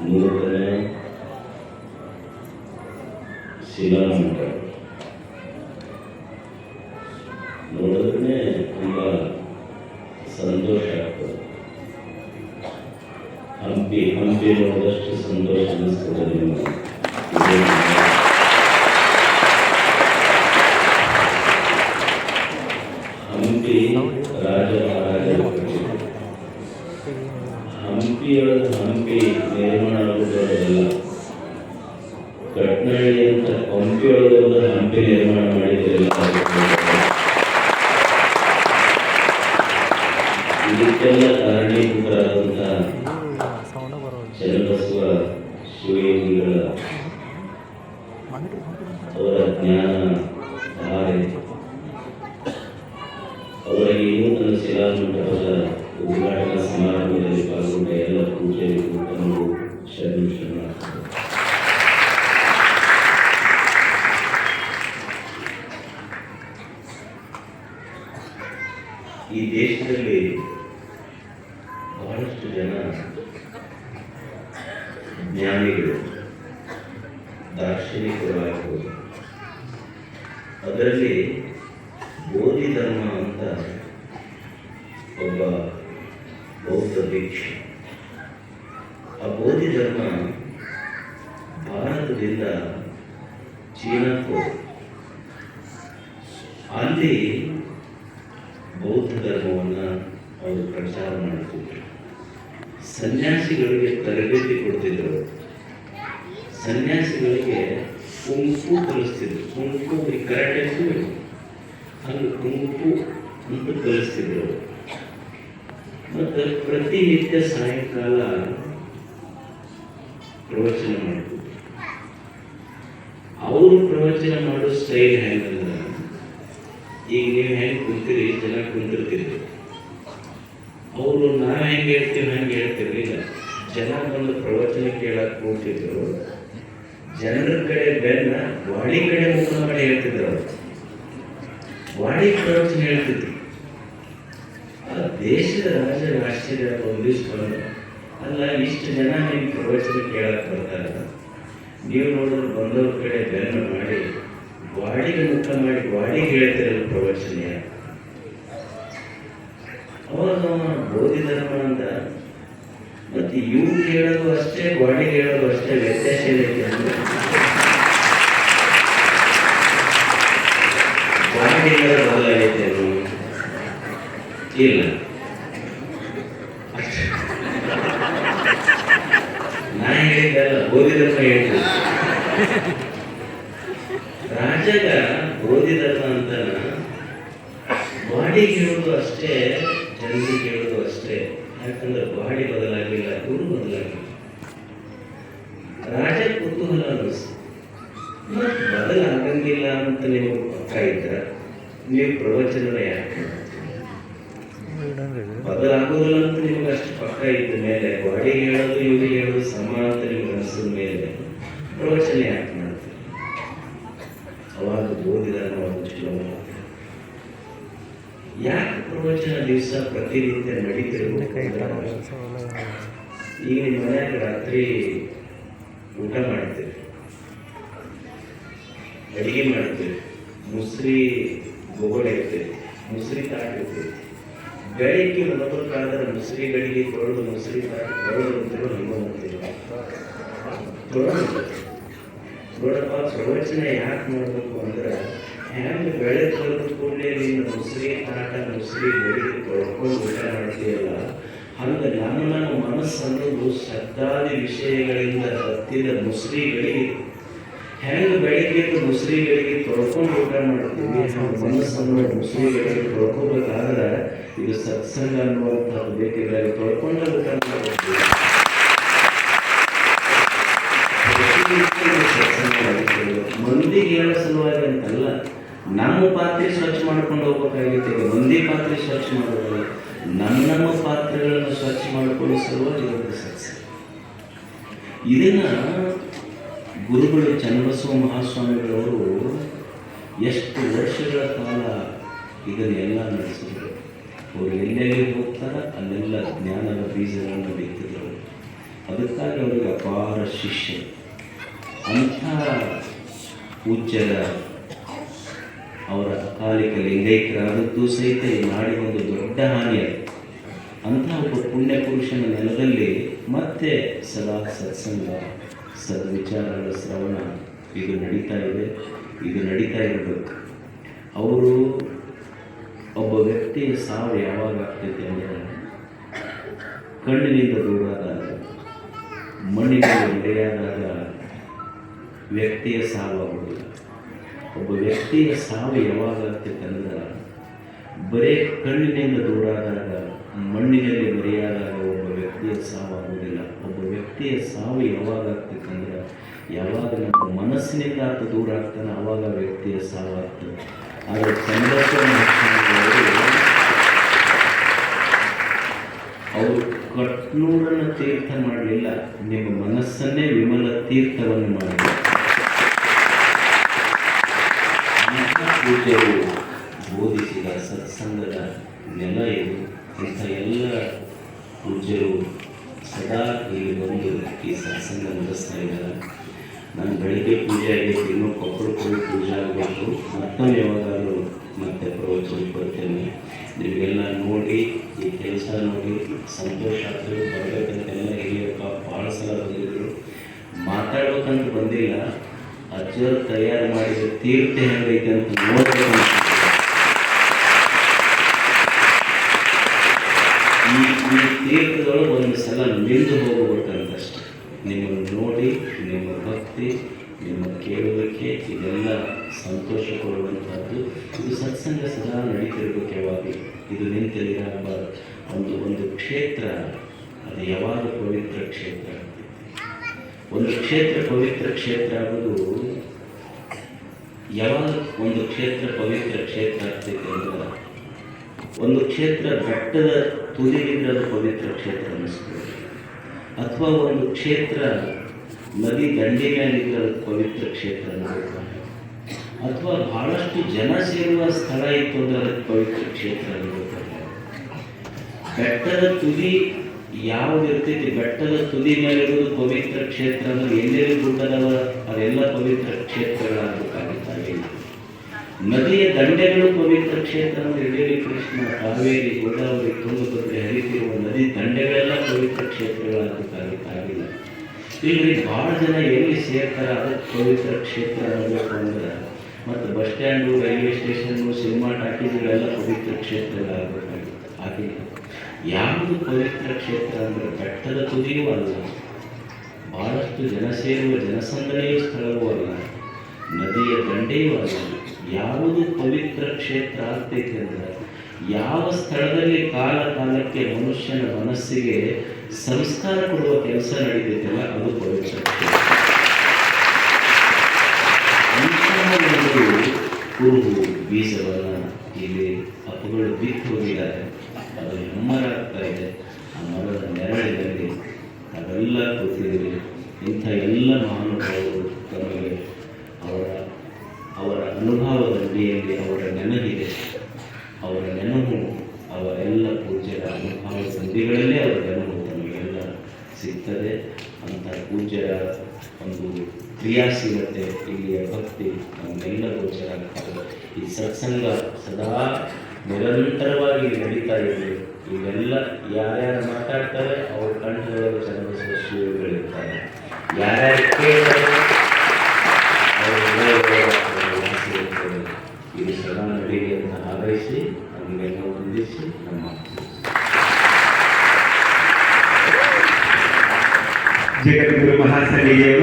ನೂತನ ಶಿಲಾಮಠ ನೋಡಿದ್ರೆ ತುಂಬ ಸಂತೋಷ ಆಗ್ತದೆ. ಹಂಪಿ ನೋಡಿದಷ್ಟು ಸಂತೋಷ ಅನ್ನಿಸ್ತದೆ ನಿಮಗೆ. ಹಂಪಿ ರಾಜಮಹಾರಾಜರು ಹಂಪಿ ನಿರ್ಮಾಣ ಆಗುವುದಲ್ಲ, ಕಟ್ನಳ್ಳಿ ಅಂತ ಹಂಪಿಯೊಳಗೆ ಹಂಪಿ ನಿರ್ಮಾಣ ಮಾಡಿದ್ರೆಲ್ಲ ಇದಕ್ಕೆಲ್ಲ ಕಾರಣೀಭೂತರಾದಂಥ ಚನ್ನಬಸವ ಶಿವಯೋಗಿಗಳ ಅವರ ಜ್ಞಾನ ಧಾರೆ, ಅವರ ಈ ನೂತನ ಶಿಲಾಮಠದ ಉದ್ಘಾಟನಾ ಸಮಾರಂಭದಲ್ಲಿ ಪಾಲ್ಗೊಂಡ ಎಲ್ಲ ಪೂಜೆಗೂ ತಮಗೂ ಶರಣ. ಈ ದೇಶದಲ್ಲಿ ಬಹಳಷ್ಟು ಜನ ಜ್ಞಾನಿಗಳು, ದಾರ್ಶನಿಕರು ಆಗಬಹುದು. ಅದರಲ್ಲಿ ಬೋಧಿ ಧರ್ಮ ಅಂತ ಒಬ್ಬ ಬೌದ್ಧ ಭಿಕ್ಷು. ಆ ಬೋಧಿ ಧರ್ಮ ಭಾರತದಿಂದ ಚೀನಾಕ್ಕೂ ಅಲ್ಲಿ ಬೌದ್ಧ ಧರ್ಮವನ್ನು ಅವರು ಪ್ರಚಾರ ಮಾಡುತ್ತಿದ್ದರು. ಸನ್ಯಾಸಿಗಳಿಗೆ ತರಬೇತಿ ಕೊಡ್ತಿದ್ದರು. ಸನ್ಯಾಸಿಗಳಿಗೆ ಕುಂಫು ಕಲಿಸ್ತಿದ್ರು. ಕುಂಫು ಕರಾಟೆ ಅಲ್ಲಿ ಕುಂಫು ಅಂತ ಕಲಿಸ್ತಿದ್ರು. ಮತ್ತು ಪ್ರತಿನಿತ್ಯ ಸಾಯಂಕಾಲ ಪ್ರವಚನ ಮಾಡ್ತಿದ್ರು. ಅವರು ಪ್ರವಚನ ಮಾಡೋ ಸ್ಟೈಲ್ ಹೆಂಗಂದ್ರೆ, ಈಗ ನೀವು ಹೆಂಗೆ ಕುಂತೀರಿ, ಜನ ಕುಂತಿರ್ತೀರಿ, ಅವರು ನಾವು ಹೆಂಗೆ ಹೇಳ್ತೀವಿ ಹಂಗೆ ಹೇಳ್ತಿರ್ಲಿಲ್ಲ. ಜನ ಬಂದು ಪ್ರವಚನ ಕೇಳಕ್ಕೆ ಕೂತಿದ್ರು. ಜನರ ಕಡೆ ಬೆನ್ನ ವಾಡಿ ಕಡೆ ಮುಖ ಮಾಡಿ ಹೇಳ್ತಿದ್ರು. ಅವರು ವಾಡಿ ಪ್ರವಚನ ಹೇಳ್ತಿದ್ರು. ಆ ದೇಶದ ಆಶ್ಚರ್ಯ ಹೊಂದಿಸ್ಕೊಂಡು, ಅಲ್ಲ ಇಷ್ಟು ಜನ ನಿಮ್ಮ ಪ್ರವಚನ ಕೇಳಕ್ಕೆ ಬರ್ತಾರ, ನೀವು ನೋಡಿದ್ರೆ ಬಂದವ್ರ ಕಡೆ ಬೆನ್ನು ಮಾಡಿ ವಾಡಿಗೆ ಮುಖ ಮಾಡಿ ವಾಡಿಗೆ ಹೇಳ್ತಿರಲ್ಲ ಪ್ರವಚನ. ಅವಾಗ ಬೋಧಿ ಧರ್ಮ ಅಂತ ಮತ್ತೆ ಇವ್ರು ಹೇಳೋದು ಅಷ್ಟೇ, ವಾಡಿಗೆ ಹೇಳೋದು ಅಷ್ಟೇ, ವ್ಯತ್ಯಾಸ ಏನೈತೆ ಅಂದ್ರೆ ವಾಡಿ ಹೇಳೋದು ಬದಲಾಗೈತೆ ಇಲ್ಲ. ನಾ ಹೇಳಿದ್ದಲ್ಲ, ಬೋಧಿ ಧರ್ಮ ಹೇಳ್ತೀನಿ. ರಾಜಗ ಬೋಧಿ ಧರ್ಮ ಅಂತ ಬಾಡಿ ಹೇಳೋದು ಅಷ್ಟೇ, ಜನರಿಗೆ ಹೇಳೋದು ಅಷ್ಟೇ. ಯಾಕಂದ್ರೆ ಬಾಡಿ ಬದಲಾಗಿಲ್ಲ, ಗುರು ಬದಲಾಗಿಲ್ಲ. ರಾಜ ಕುತೂಹಲ ಅನ್ನಿಸ್ತು, ಬದಲಾಗಂಗಿಲ್ಲ ಅಂತ ನಿಮಗೆ ಪಕ್ಕ ಇದ್ರ ನೀವು ಪ್ರವಚನ ಯಾಕೆ ಬದಲಾಗೋದಿಲ್ಲ ಅಂತ ನಿಮ್ಗೆ ಅಷ್ಟು ಪಕ್ಕ ಇದ್ದ ಮೇಲೆ, ಬಾಡಿ ಹೇಳೋದು ಇವ್ರಿಗೆ ಹೇಳೋದು ಸಮ ಅಂತ ನಿಮ್ಗೆ ಅನಿಸಿದ ಮೇಲೆ ಪ್ರವಚನ ಯಾಕೆ ಮಾಡ್ತೀವಿ? ಅವಾಗ ಬೋಧಿ ಧರ್ಮ ಯಾಕೆ ಪ್ರವಚನ ದಿವಸ ಪ್ರತಿನಿತ್ಯ ನಡೀತಿರ್ಬೇಕು? ಈಗ ನಿಮ್ಮ ಮನ್ಯಾಗ ರಾತ್ರಿ ಊಟ ಮಾಡ್ತೀವಿ, ಅಡಿಗೆ ಮಾಡ್ತೀವಿ, ಮುಸ್ರಿ ಗೊಗೋಡೆ ಇರ್ತೈತಿ, ಮುಸ್ರಿ ತಾಟ ಇರ್ತೈತಿ. ಬೆಳಿಗ್ಗೆ ಮಲಗಬೇಕಾದ್ರೆ ಮುಸ್ರಿ ಗಡಿಗೆ ತೊಳೆದು ಮುಸ್ರಿ ತಾಟ ತೊಳೆದು ನೋಡಪ್ಪ, ಪ್ರವಚನ ಯಾಕೆ ಮಾಡಬೇಕು ಅಂದ್ರೆ, ಹೆಂಗೆ ಬೆಳೆ ತೊಳೆದ ಕೂಡಲೇ ನೀನು ಮುಸ್ರಿ ತಾಟ ಮುಸ್ರಿ ಗಡಿಗೆ ತೊಳ್ಕೊಂಡು ಊಟ ಮಾಡ್ತೀಯಲ್ಲ, ಹಂಗೆ ನಮ್ಮ ಮನಸ್ಸು ಅನ್ನೋದು ಶ್ರದ್ಧಾದಿ ವಿಷಯಗಳಿಂದ ಹತ್ತಿದ ಮುಸ್ರಿಗಳಿಗೆ ಹೆಂಗೆ ಬೆಳಿಗ್ಗೆ ಮುಸ್ರಿಗಳಿಗೆ ತೊಳ್ಕೊಂಡು ಊಟ ಮಾಡ್ತೀವಿ, ಮನಸ್ಸನ್ನು ಮುಸ್ರಿಗಳಿಗೆ ತೊಳ್ಕೋಬೇಕಾದ್ರೆ ಇದು ಸತ್ಸಂಗ ಅನ್ನುವಂಥದ್ದು ಬೇಕಿಲ್ಲ, ತೊಳ್ಕೊಂಡ ಊಟ ಮಾಡ್ತೀವಿ. ಮಂದಿಗೆ ಹೇಳೋ ಸಲುವಾಗಿ ಅಂತಲ್ಲ, ನಮ್ಮ ಪಾತ್ರೆ ಸ್ವಚ್ಛ ಮಾಡ್ಕೊಂಡು ಹೋಗ್ಬೇಕಾಗಿತ್ತು. ಮಂದಿ ಪಾತ್ರೆ ಸ್ವಚ್ಛ ಮಾಡೋದು, ನಮ್ಮ ಪಾತ್ರೆಗಳನ್ನು ಸ್ವಚ್ಛ ಮಾಡಿಕೊಳ್ಳೋ ಸಲುವಾಗಿ ಇವತ್ತು ಸತ್ಸಂಗ. ಇದನ್ನ ಗುರುಗಳು ಚನ್ನಬಸವ ಮಹಾಸ್ವಾಮಿಗಳವರು ಎಷ್ಟು ವರ್ಷಗಳ ಕಾಲ ಇದನ್ನೆಲ್ಲ ನಡೆಸಿದ್ರು. ಅವರು ಎಲ್ಲೆಲ್ಲಿ ಹೋಗ್ತಾರ ಅಲ್ಲೆಲ್ಲ ಜ್ಞಾನದ ಬೀಜಗಳನ್ನು ಬಿತ್ತಿದ್ರು. ಅದಕ್ಕಾಗಿ ಅವರಿಗೆ ಅಪಾರ ಶಿಷ್ಯ. ಅಂಥ ಪೂಜ್ಯರ ಅವರ ಅಕಾಲಿಕ ಲಿಂಗೈಕ್ಯರಾದದ್ದು ಸಹಿತ ಈ ನಾಡಿಗೊಂದು ದೊಡ್ಡ ಹಾನಿಯಾಗಿದೆ. ಅಂಥ ಒಬ್ಬ ಪುಣ್ಯ ಪುರುಷನ ನೆಲದಲ್ಲಿ ಮತ್ತೆ ಸದಾ ಸತ್ಸಂಗ, ಸದ್ವಿಚಾರಗಳ ಶ್ರವಣ ಇದು ನಡೀತಾ ಇದೆ. ಇದು ನಡೀತಾ ಇರಬೇಕು. ಅವರು ಒಬ್ಬ ವ್ಯಕ್ತಿಯ ಸಾವು ಯಾವಾಗ ಆಗ್ತೈತೆ ಅಂದರೆ ಕಣ್ಣಿನಿಂದ ದೂರಾದಾಗ, ಮಣ್ಣಿನಲ್ಲಿ ನಡೆಯಾದಾಗ ವ್ಯಕ್ತಿಯ ಸಾವು ಆಗುವುದಿಲ್ಲ. ಒಬ್ಬ ವ್ಯಕ್ತಿಯ ಸಾವು ಯಾವಾಗ ಆಗ್ತೈತೆ ಅಂದ್ರೆ ಬರೀ ಕಣ್ಣಿನಿಂದ ದೂರಾದಾಗ, ಮಣ್ಣಿನಲ್ಲಿ ಮರೆಯಾದಾಗ ಒಬ್ಬ ವ್ಯಕ್ತಿಯ ಸಾವು ಆಗುವುದಿಲ್ಲ. ಒಬ್ಬ ವ್ಯಕ್ತಿಯ ಸಾವು ಯಾವಾಗ ಆಗ್ತೈತೆ ಅಂದ್ರೆ ಯಾವಾಗ ನಮ್ಮ ಮನಸ್ಸಿನಿಂದ ಆತ ದೂರ ಆಗ್ತಾನೆ ಆವಾಗ ವ್ಯಕ್ತಿಯ ಸಾವು ಆಗ್ತದೆ. ಆದರೆ ಅವರು ಕಟ್ನೂರನ್ನು ತೀರ್ಥ ಮಾಡಲಿಲ್ಲ, ನಿಮ್ಮ ಮನಸ್ಸನ್ನೇ ವಿಮಲ ತೀರ್ಥವನ್ನು ಮಾಡಲಿಲ್ಲ. ಪೂಜ್ಯರು ಬೋಧಿಸಿದ ಸತ್ಸಂಗದ ನೆಲ ಇದು. ಇಂಥ ಎಲ್ಲ ಪೂಜ್ಯರು ಸದಾ ಇಲ್ಲಿ ಬಂದು ಈ ಸತ್ಸಂಗ ನಡೆಸ್ತಾ ಇದ್ದಾರೆ. ನಾನು ಬೆಳಿಗ್ಗೆ ಪೂಜೆ ಆಗೈತೆ, ಇನ್ನೂ ಕೊಪ್ಪಳಕ್ಕೆ ಪೂಜೆ ಆಗಬೇಕು. ಮತ್ತೊಮ್ಮೆ ಯಾವಾಗಾದರೂ ಮತ್ತೆ ಪ್ರವಚನಕ್ಕೆ ಬರ್ತೇನೆ. ನಿಮಗೆಲ್ಲ ನೋಡಿ ಈ ಕೆಲಸ ನೋಡಿ ಸಂತೋಷ ಆಗ್ತದೆ. ಬರಬೇಕಂತೆಲ್ಲ ಹಿರಿಯಪ್ಪ ಭಾಳ ಸಲ ಬಂದಿದ್ದರು. ಮಾತಾಡ್ಬೇಕಂತ ಬಂದಿಲ್ಲ, ಅಜ್ಜರು ತಯಾರು ಮಾಡಿದ ತೀರ್ಥ ಹೆಂಗೈತೆ ಅಂತ ನೋಡ್ಬೇಕಂತ. ಈ ತೀರ್ಥದೊಳಗೆ ಒಂದು ಸಲ ಮಿಂದು ಹೋಗಬೇಕಂತಷ್ಟೆ. ನಿಮ್ಮನ್ನು ನೋಡಿ, ನಿಮ್ಮ ಭಕ್ತಿ, ನಿಮ್ಮ ಕೇಳುವಿಕೆ ಇದೆಲ್ಲ ಸಂತೋಷ ಕೊಡುವಂಥದ್ದು. ಇದು ಸತ್ಸಂಗ ಸದಾ ನಡೀತಿರ್ಬೇಕು ಯಾವಾಗ. ಇದು ನಿಂತಿರಬಾರ್ದು. ಒಂದು ಕ್ಷೇತ್ರ ಅದು ಯಾವಾಗ ಪವಿತ್ರ ಕ್ಷೇತ್ರ ಆಗ್ತೈತಿ. ಒಂದು ಕ್ಷೇತ್ರ ಪವಿತ್ರ ಕ್ಷೇತ್ರ ಆಗೋದು ಯಾವಾಗ ಒಂದು ಕ್ಷೇತ್ರ ಪವಿತ್ರ ಕ್ಷೇತ್ರ ಆಗ್ತೈತೆ ಅಂದ್ರೆ ಒಂದು ಕ್ಷೇತ್ರ ಬೆಟ್ಟದ ತುದಿಗಿದ್ರೆ ಅದು ಪವಿತ್ರ ಕ್ಷೇತ್ರ ಅನ್ನಿಸ್ತದೆ. ಅಥವಾ ಒಂದು ಕ್ಷೇತ್ರ ನದಿ ದಂಡೆ ಮೇಲಿದ್ರೆ ಅದು ಪವಿತ್ರ ಕ್ಷೇತ್ರ ಅನ್ನಬೇಕು. ಅಥವಾ ಬಹಳಷ್ಟು ಜನ ಸೇರುವ ಸ್ಥಳ ಇತ್ತು ಅಂದ್ರೆ ಅದಕ್ಕೆ ಪವಿತ್ರ ಕ್ಷೇತ್ರ ಅನ್ನಬೇಕು. ಬೆಟ್ಟದ ತುದಿ ಯಾವ್ದು ಇರ್ತೈತಿ, ಬೆಟ್ಟದ ತುದಿ ಮೇಲಿರುವುದು ಪವಿತ್ರ ಕ್ಷೇತ್ರ ಅಂದ್ರೆ ಎಲ್ಲೆಲ್ಲಿ ಗುಡ್ಡದವ ಅದೆಲ್ಲ ಪವಿತ್ರ ಕ್ಷೇತ್ರಗಳಾಗಬೇಕಾಗುತ್ತವೆ. ನದಿಯ ದಂಡೆಗಳು ಪವಿತ್ರ ಕ್ಷೇತ್ರ ಅಂದರೆ ಇಡೀ ಕೃಷ್ಣ, ಕಾವೇರಿ, ಗೋದಾವರಿ, ತುಂಗಭದ್ರೆ ಹರಿತಿರುವ ನದಿ ದಂಡೆಗಳೆಲ್ಲ ಪವಿತ್ರ ಕ್ಷೇತ್ರಗಳಾಗಬೇಕಾಗಿಲ್ಲ. ಇಲ್ಲಿ ಭಾಳ ಜನ ಎಲ್ಲಿ ಸೇರ್ತಾರೆ ಅದಕ್ಕೆ ಪವಿತ್ರ ಕ್ಷೇತ್ರ ಅನ್ನಬೇಕು ಅಂದ್ರೆ ಮತ್ತು bus stand, railway station, cinema ಟಾಕೀಸ್ಗಳೆಲ್ಲ ಪವಿತ್ರ ಕ್ಷೇತ್ರಗಳಾಗಬೇಕಾಗಿತ್ತು. ಆಗಿಲ್ಲ. ಯಾವುದು ಪವಿತ್ರ ಕ್ಷೇತ್ರ ಅಂದರೆ ಬೆಟ್ಟದ ತುದಿಯೂ ಅಲ್ಲ, ಭಾಳಷ್ಟು ಜನ ಸೇರುವ ಜನಸಂದಣಿಯ ಸ್ಥಳವೂ ಅಲ್ಲ, ನದಿಯ ದಂಡೆಯೂ ಅಲ್ಲ. ಯಾವುದು ಪವಿತ್ರ ಕ್ಷೇತ್ರ ಆಗ್ತೈತೆ ಅಂದರೆ ಯಾವ ಸ್ಥಳದಲ್ಲಿ ಕಾಲ ಕಾಲಕ್ಕೆ ಮನುಷ್ಯನ ಮನಸ್ಸಿಗೆ ಸಂಸ್ಕಾರ ಕೊಡುವ ಕೆಲಸ ನಡೀತೈತಲ್ಲ ಅದು ಪವಿತ್ರ ಕ್ಷೇತ್ರ. ಕುರುಹು ಬೀಜವನ್ನು ಇಲ್ಲಿ ಅಪ್ಪುಗಳು ಬಿತ್ತು ಹೋಗಿದ್ದಾರೆ. ಅದು ಹೆಮ್ಮರಾಗ್ತಾ ಇದೆ. ಆ ಮರದ ನೆರಳಿನಲ್ಲಿ ಅವೆಲ್ಲ ಕೂತಿದ್ದೀವಿ. ಇಂಥ ಎಲ್ಲ ಮಹಾನುಭಾವರು ತಮಗೆ ಅವರ ಅನುಭವದ ಅಡಿಯಲ್ಲಿ ಅವರ ನೆನಹಿದೆ. ಅವರ ನೆನಹು ಅವರೆಲ್ಲ ಪೂಜ್ಯರ ಅನುಭವ ಸಂಧಿಗಳಲ್ಲೇ ಅವರ ನೆನಹು ತಮಗೆಲ್ಲ ಸಿಗ್ತದೆ. ಅಂಥ ಪೂಜ್ಯರ ಒಂದು ಕ್ರಿಯಾಶೀಲತೆ, ಇಲ್ಲಿಯ ಭಕ್ತಿ ನಮಗೆಲ್ಲ ಗೋಚರ ಆಗ್ತದೆ. ಈ ಸತ್ಸಂಗ ಸದಾ ನಿರಂತರವಾಗಿ ನಡೀತಾ ಇದೆ. ಇವೆಲ್ಲ ಯಾರ್ಯಾರು ಮಾತಾಡ್ತಾರೆ ಅವ್ರ ಕಂಠದೊಳಗೆ ಚನ್ನಬಸವ ಶ್ರೀಗಳಿರ್ತಾರೆ. ಯಾರ್ಯಾರು ಕೇಳ್ತಾರೆ ಇದು ಸದಾ ನಡೀಲಿ ಅಂತ ಹಾರೈಸಿ ನಮಗೆಲ್ಲ ಹೊಂದಿಸಿ ನಮ್ಮ ಜಗದ್ಗುರು ಮಹಾಸನ್ನಿಧಿಯವರು